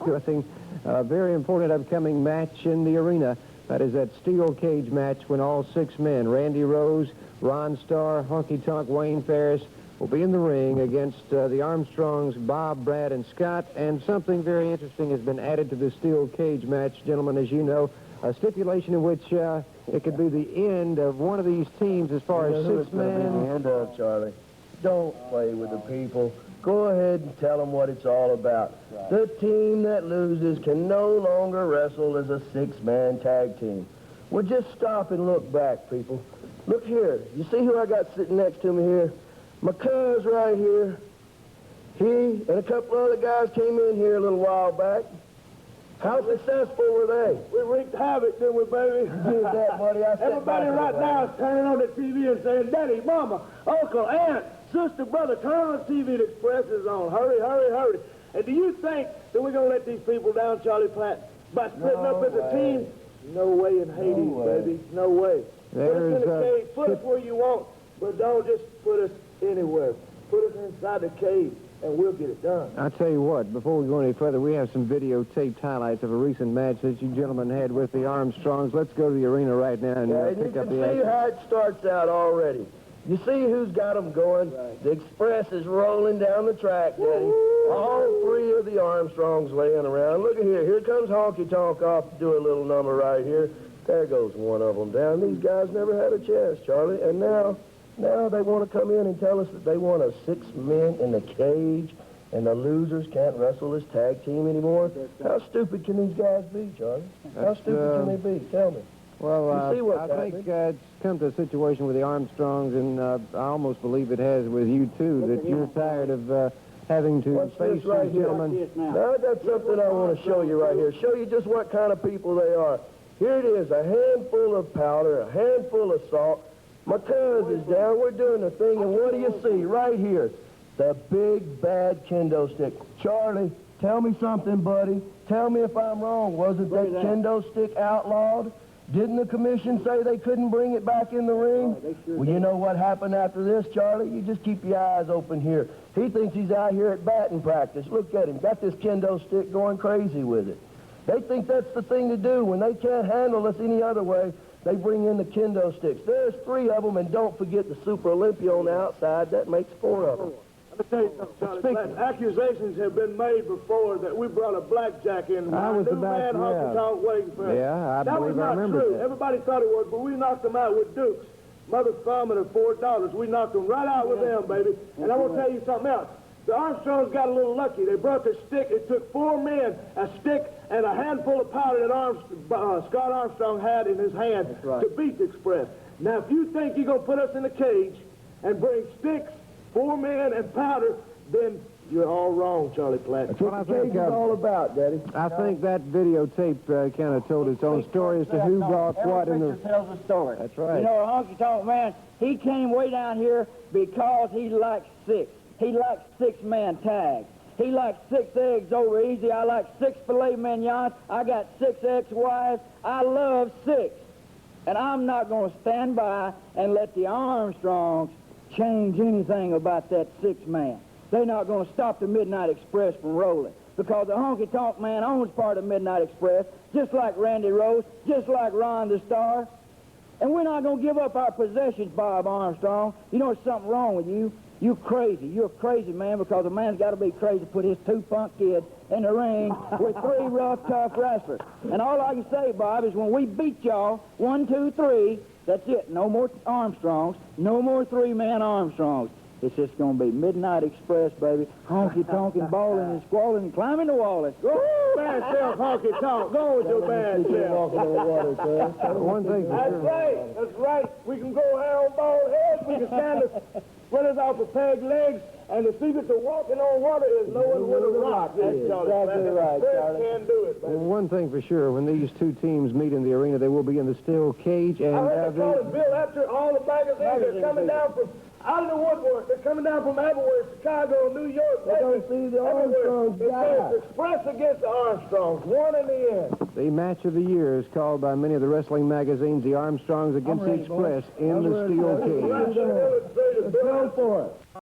discussing a very important upcoming match in the arena. That is that steel cage match when all 6 men, Randy Rose, Ron Starr, Honkytonk, Wayne Ferris, will be in the ring against the Armstrongs, Bob, Brad, and Scott. And something very interesting has been added to the steel cage match, gentlemen, as you know, a stipulation in which it could be the end of one of these teams as far as 6 men. The end of, Charlie. Don't play with the people. Go ahead and tell them what it's all about. Right. The team that loses can no longer wrestle as a 6-man tag team. Well, just stop and look back, people. Look here. You see who I got sitting next to me here? My cuz right here. He and a couple other guys came in here a little while back. How successful were they? We wreaked havoc, didn't we, baby? Did that, buddy. Everybody right now is turning on the TV and saying, Daddy, Mama, Uncle, Aunt, sister, brother, turn on the TV. The Express is on. Hurry, hurry, hurry. And do you think that we're going to let these people down, Charlie Platt, by splitting up as a team? No way in Hades, baby. No way. Put us in the cage. Put us where you want, but don't just put us anywhere. Put us inside the cage, and we'll get it done. I'll tell you what, before we go any further, we have some videotaped highlights of a recent match that you gentlemen had with the Armstrongs. Let's go to the arena right now and pick up the action. You can see how it starts out already. You see who's got them going? Right. The Express is rolling down the track, Daddy. All 3 of the Armstrongs laying around. Look at here. Here comes Honkytonk off to do a little number right here. There goes one of them down. These guys never had a chance, Charlie. And now they want to come in and tell us that they want 6 men in the cage and the losers can't wrestle this tag team anymore. How stupid can these guys be, Charlie? How stupid can they be? Tell me. Well, I think it's come to a situation with the Armstrongs, and I almost believe it has with you, too, that you're tired of having to face these gentlemen. Now, I got something I want to show you right here. Show you just what kind of people they are. Here it is, a handful of powder, a handful of salt. My cuz is down. We're doing the thing, and what do you see right here? The big, bad kendo stick. Charlie, tell me something, buddy. Tell me if I'm wrong. Wasn't that kendo stick outlawed? Didn't the commission say they couldn't bring it back in the ring? Well, you know what happened after this, Charlie? You just keep your eyes open here. He thinks he's out here at batting practice. Look at him. Got this kendo stick going crazy with it. They think that's the thing to do. When they can't handle us any other way, they bring in the kendo sticks. There's 3 of them, and don't forget the Super Olympia on the outside. That makes 4 of them. Let me tell you something, Charlie. Accusations have been made before that we brought a blackjack in. I was about to waiting for us. Yeah, I believe I remember true. that. Everybody thought it was, but we knocked them out with Dukes. Mother Thumb and her 4 daughters. We knocked them right out with them, baby. And I want to tell you something else. The Armstrongs got a little lucky. They brought their stick. It took 4 men, a stick, and a handful of powder that Scott Armstrong had in his hand to beat the Express. Now, if you think you're going to put us in a cage and bring sticks, 4 men, and powder, then you're all wrong, Charlie Platt. That's what the cage is all about, Daddy. I think that videotape kind of told its own story as to who brought what in the... Every picture tells a story. That's right. You know, a honky-tonk man, he came way down here because he likes 6. He likes 6-man tags. He likes 6 eggs over easy. I like 6 filet mignons. I got 6 ex-wives. I love 6. And I'm not going to stand by and let the Armstrongs change anything about that 6-man. They're not going to stop the Midnight Express from rolling, because the honky-tonk man owns part of Midnight Express, just like Randy Rose, just like Ron the Starr. And we're not going to give up our possessions, Bob Armstrong. You know, there's something wrong with you. You're crazy. You're a crazy man, because a man's got to be crazy to put his 2 punk kids in the ring with 3 rough, tough wrestlers. And all I can say, Bob, is when we beat y'all 1, 2, 3, that's it. No more Armstrongs. No more 3-man Armstrongs. It's just going to be Midnight Express, baby. Honky-tonking, balling and squalling and climbing the wall. Let's go. Bad self, honky-tonk. Go with your bad self. One thing for That's sure. right. That's right. We can go hair on bald heads. We can stand the spreaders off of peg legs. And the secret to walking on water is knowing where the rock is, Charlie. Exactly right, Charlie. Can't do it, baby. Well, one thing for sure, when these 2 teams meet in the arena, they will be in the steel cage. And I heard they call it Bill after all the magazines are coming down from out of the woodwork. They're coming down from everywhere, Chicago, New York. They're going to see the Armstrongs die. It's Express against the Armstrongs, 1 in the end. the match of the year is called by many of the wrestling magazines the Armstrongs against the Express in the steel cage. Let's go for it.